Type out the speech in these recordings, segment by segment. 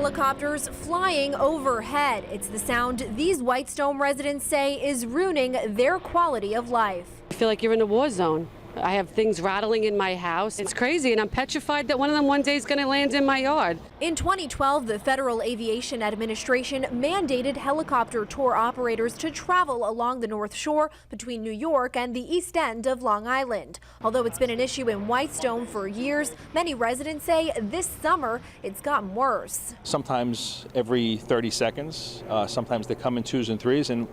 helicopters flying overhead. It's the sound these Whitestone residents say is ruining their quality of life. I feel like you're in a war zone. I have things rattling in my house. It's crazy, and I'm petrified that one of them one day is going to land in my yard. In 2012, the Federal Aviation Administration mandated helicopter tour operators to travel along the North Shore between New York and the East End of Long Island. Although it's been an issue in Whitestone for years, many residents say this summer it's gotten worse. Sometimes every 30 seconds, sometimes they come in twos and threes, and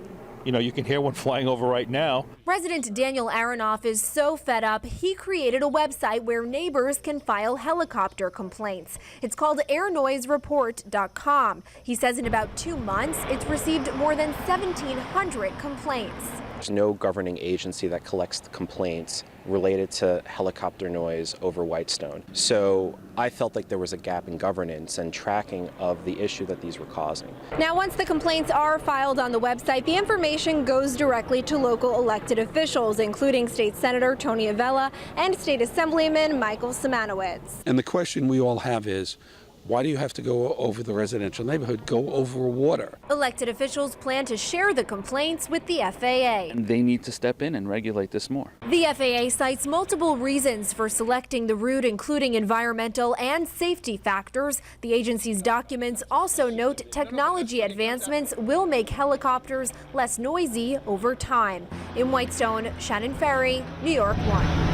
you can hear one flying over right now. Resident Daniel Aronoff is so fed up, he created a website where neighbors can file helicopter complaints. It's called airnoisereport.com. He says in about 2 months, it's received more than 1,700 complaints. There's no governing agency that collects the complaints related to helicopter noise over Whitestone. So I felt like there was a gap in governance and tracking of the issue that these were causing. Now, once the complaints are filed on the website, the information goes directly to local elected officials, including State Senator Tony Avella and State Assemblyman Michael Simanowicz. And the question we all have is, why do you have to go over the residential neighborhood? Go over water. Elected officials plan to share the complaints with the FAA. And they need to step in and regulate this more. The FAA cites multiple reasons for selecting the route, including environmental and safety factors. The agency's documents also note technology advancements will make helicopters less noisy over time. In Whitestone, Shannan Ferry, New York 1.